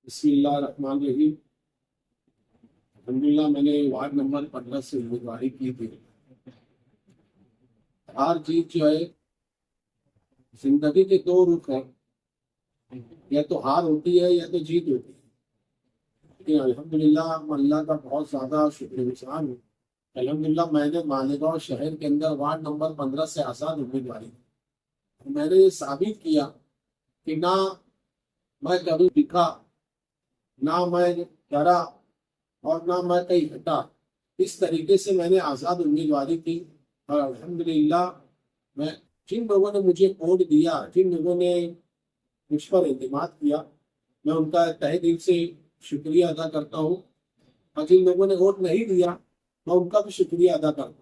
बिस्मिल्लाहिर्रहमानिर्रहीम। अल्हम्दुलिल्लाह, मैंने वार्ड नंबर 15 से उम्मीदवारी की थी। हार जीत जो है, जिंदगी के दो रुख हैं। या तो हार होती है या तो जीत होती है। लेकिन अल्हम्दुलिल्लाह, मैं अल्लाह का बहुत ज्यादा शुक्रगुजार हूँ। अल्हम्दुलिल्लाह, मैंने मालेगांव शहर के अंदर वार्ड नंबर 15 से आजाद उम्मीदवारी की। मैंने ये साबित किया कि ना मैं कभी दिखा, ना मैं डरा और ना मैं कहीं हटा। इस तरीके से मैंने आज़ाद उम्मीदवारी की। और अल्हम्दुलिल्लाह, मैं जिन लोगों ने मुझे वोट दिया, जिन लोगों ने मुझ पर एतमाद किया, मैं उनका तहे दिल से शुक्रिया अदा करता हूँ। और जिन लोगों ने वोट नहीं दिया, मैं उनका भी शुक्रिया अदा करता हूँ।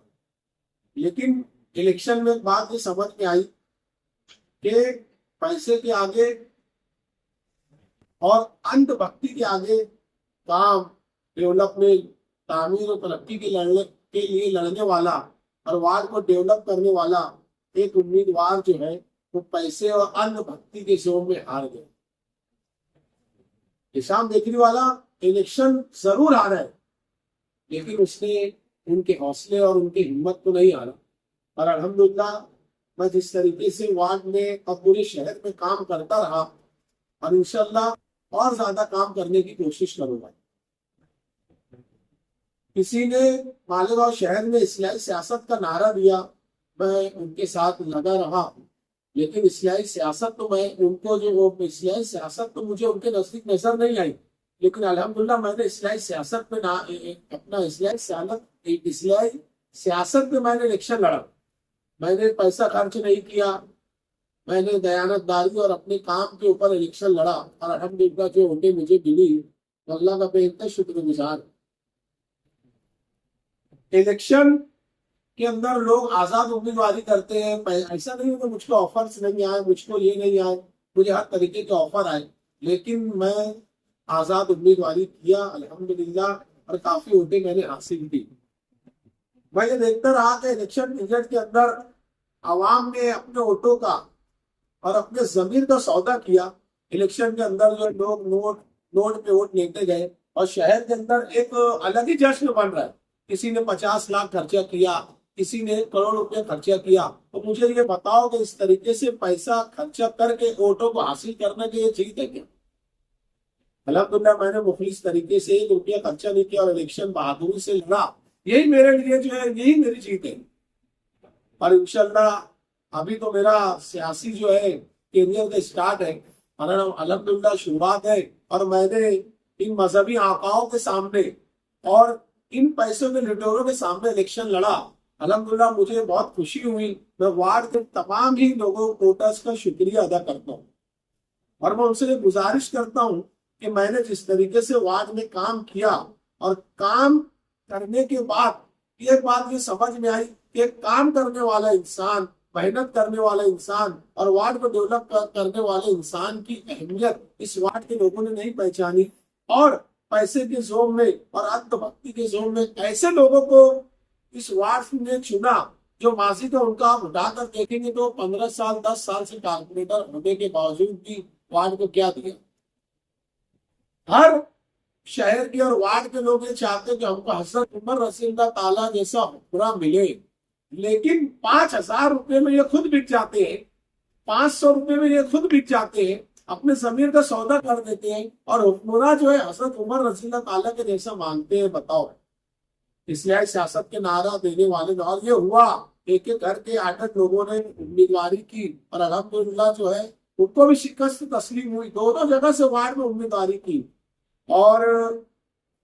लेकिन इलेक्शन में बात ये समझ में आई कि पैसे के आगे और अंधभक्ति के आगे काम, डेवलपमेंट, तामीर और तरक्की के लड़ने के लिए लड़ने वाला और वार्ड को डेवलप करने वाला एक उम्मीदवार जो है, वो पैसे और अंधभक्ति के जोर में हार गया। हिसाब देखने वाला इलेक्शन जरूर हारा है, लेकिन उसने उनके हौसले और उनकी हिम्मत को नहीं हारा। और अल्हम्दुलिल्लाह, मैं जिस तरीके से वार्ड में और पूरे शहर में काम करता रहा, और इंशाल्लाह और ज्यादा काम करने की कोशिश करूंगा। किसी ने मालेगांव शहर में इस्लाही सियासत का नारा दिया, मैं उनके साथ लगा रहा। लेकिन इस्लाही सियासत तो मैं उनको जो वो इस्लाही सियासत तो मुझे उनके नजदीक नजर नहीं आई। लेकिन अल्हम्दुलिल्लाह, मैंने इस्लाही सियासत में ना अपना इस्लाही सियासत में मैंने इलेक्शन लड़ा। मैंने पैसा खर्च नहीं किया, मैंने दयानतदारी और अपने काम के ऊपर इलेक्शन लड़ा। और अल्हम्दुलिल्लाह, जो वोटें मुझे मिली, अल्लाह का बेहतर शुक्रगुजार। इलेक्शन के अंदर लोग आजाद उम्मीदवारी करते हैं। ऐसा नहीं है कि मुझको ऑफर्स नहीं आए, मुझको ये नहीं आए, मुझे हर तरीके के ऑफर आए। लेकिन मैं आजाद उम्मीदवारी किया अल्हम्दुलिल्लाह, और काफी वोटें मैंने हासिल की। मैं ये देखता रहा कि इलेक्शन पीरियड के अंदर आवाम ने अपने वोटों का और अपने जमीर का सौदा किया। इलेक्शन के अंदर जो लोग नोट नोट पे वोट लेते गए, और शहर के अंदर एक अलग ही जश्न बन रहा है। किसी ने 50 लाख खर्चा किया, किसी ने 1 करोड़ रुपया खर्चा किया। तो मुझे ये बताओ कि इस तरीके से पैसा खर्चा करके वोटों को हासिल करने के लिए जीत है क्या? अल्हम्दुलिल्लाह, मैंने मुखलिस तरीके से 1 रुपया खर्चा नहीं किया और इलेक्शन बहादुरी से लड़ा। यही मेरे लिए जो है, यही मेरी जीत है। और इंशाल्लाह, अभी तो मेरा सियासी जो है करियर का स्टार्ट है, और अल्हम्दुलिल्लाह शुरुआत है। और मैंने इन मजहबी आकाओं के सामने और इन पैसों के लुटेरों के सामने इलेक्शन लड़ा। अल्हम्दुलिल्लाह, मुझे बहुत खुशी हुई। मैं वार्ड के तमाम ही लोगों वोटर्स का शुक्रिया अदा करता हूँ, और मैं उनसे गुजारिश करता हूँ कि मैंने जिस तरीके से वार्ड में काम किया, और काम करने के बाद एक बात ये समझ में आई कि काम करने वाला इंसान, मेहनत करने वाला इंसान और वार्ड को डेवलप करने वाले इंसान की अहमियत इस वार्ड के लोगों ने नहीं पहचानी। और पैसे के जोर में और अंधभक्ति के जोर में ऐसे लोगों को इस वार्ड ने चुना, जो माजी का उनका आप उठाकर देखेंगे तो 15 साल 10 साल से कारपोरेटर होने के बावजूद भी वार्ड को क्या दिया। हर शहर के और वार्ड के लोग ये चाहते हैं कि हमको हजरत उमर रसील्ला ताला जैसा हुक्मरान मिले। लेकिन 5,000 रुपए में ये खुद बिक जाते हैं, 500 रुपए में ये खुद बिक जाते हैं, अपने जमीर का सौदा कर देते हैं, और हुक्मरान जो है हजरत उमर रसील्ला ताला के जैसा मांगते हैं। बताओ, इसलिए सियासत के नारा देने वाले। और ये हुआ, एक एक करके 8 लोगों ने उम्मीदवारी की, और अल्हम्दुलिल्लाह जो है उनको भी शिकस्त तस्लीम हुई। दोनों जगह से वार्ड में उम्मीदवारी की। और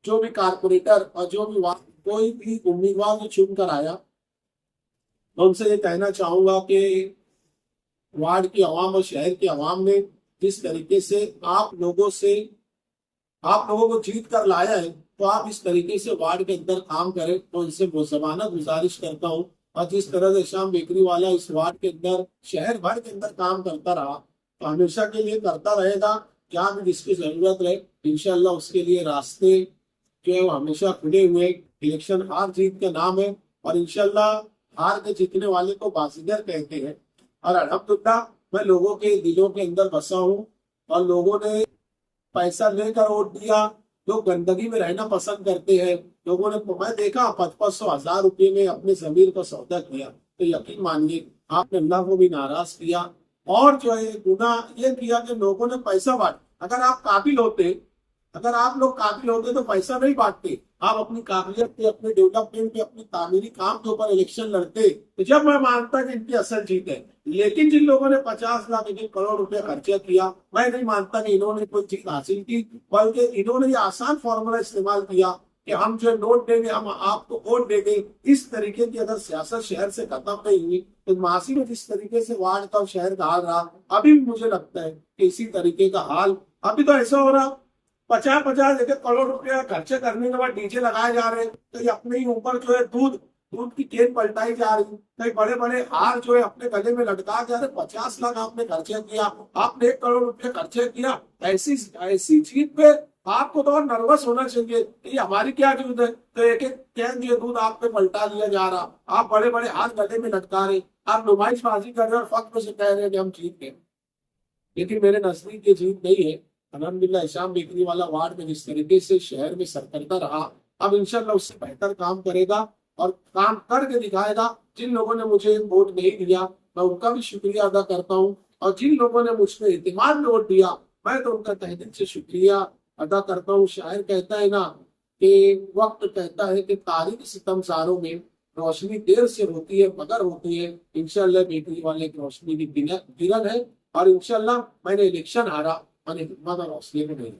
जो भी कारपोरेटर और जो भी कोई भी उम्मीदवार जो चुन कर आया, मैं उनसे ये कहना चाहूंगा कि वार्ड की आवाम और शहर की आवाम ने जिस तरीके से आप लोगों को जीत कर लाया है, तो आप इस तरीके से वार्ड के अंदर काम करें। तो इनसे मुसलमाना गुजारिश करता हूँ। और जिस तरह से शाम बेकरी वाला इस वार्ड के अंदर शहर भर के अंदर काम करता रहा, तो हमेशा के लिए करता रहेगा। जहाँ भी जिसकी जरूरत रहे, इंशाल्लाह उसके लिए रास्ते जो है वो हमेशा खुले हुए। इलेक्शन हार जीत का नाम है, और इंशाल्लाह हार के जीतने वाले को बाजीगर कहते हैं। और अल्हम्दुलिल्लाह, मैं लोगों के दिलों के अंदर बसा हूँ, और लोगों ने पैसा लेकर वोट दिया, लोग गंदगी में रहना पसंद करते हैं। लोगों ने, मैं देखा 500-500 रुपये में अपने जमीन का सौदा किया, तो यकीन मानिए आपने अल्लाह को भी नाराज किया। और जो है गुनाह ये किया कि लोगों ने पैसा बांट, अगर आप काबिल होते, अगर आप लोग काबिल होते तो पैसा नहीं बांटते, आप अपनी काबिलियत पे, अपने डेवलपमेंट पे, अपनी तामीरी काम के ऊपर इलेक्शन लड़ते, तो जब मैं मानता कि इनकी असल जीत है। लेकिन जिन लोगों ने 50 लाख 1 करोड़ रुपए खर्चा किया, मैं नहीं मानता कि इन्होंने कोई चीज हासिल की, बल्कि इन्होंने ये आसान फॉर्मूला इस्तेमाल किया कि हम जो नोट देंगे, हम आपको वोट देंगे। इस तरीके की अगर सियासत शहर से खत्म नहीं हुई तो मासी में जिस तरीके से वार्ड का शहर का हाल रहा, अभी भी मुझे लगता है कि इसी तरीके का हाल अभी तो ऐसा हो रहा। 50-50 1 करोड़ रुपया खर्चे करने के बाद डीजे लगाए जा रहे हैं, तो ये अपने ही ऊपर जो है दूध दूध की केन पलटाई जा रही, कई बड़े बड़े हार जो है अपने गले में लटका जा रहे। 50 लाख आपने खर्चे किया, आपने 1 करोड़ रुपये खर्चे किया, ऐसी ऐसी चीज पे आपको तो और नर्वस होना चाहिए कि हमारी क्या जरूरत है। तो एक एक कैन ये दूध आप पे पलटा दिया जा रहा, आप बड़े बड़े हाथ गले में लटका रहे, आप नुमाइशबाजी कर रहे और फख्र से कह रहे हैं कि हम जीत गए। लेकिन मेरे नजदीक ये जीत नहीं है। अल्हम्दुलिल्लाह हिशाम बेकरी वाला वार्ड में जिस तरीके से शहर में सरकर्दा रहा, अब इंशाल्लाह उससे बेहतर काम करेगा और काम करके दिखाएगा। जिन लोगों ने मुझे वोट नहीं दिया, मैं उनका भी शुक्रिया अदा करता हूँ, और जिन लोगों ने मुझ पर एतमाद में वोट दिया, मैं तो उनका तहे दिल से शुक्रिया अदा करता हूँ। शायर कहता है ना कि वक्त कहता है कि तारीख सितमसारों में रोशनी देर से होती है मगर होती है। इंशाल्लाह बेकरी वाले की रोशनी की किरण है, और इंशाल्लाह मैंने इलेक्शन हारा, मैंने हिम्मत और हौसले को नहीं।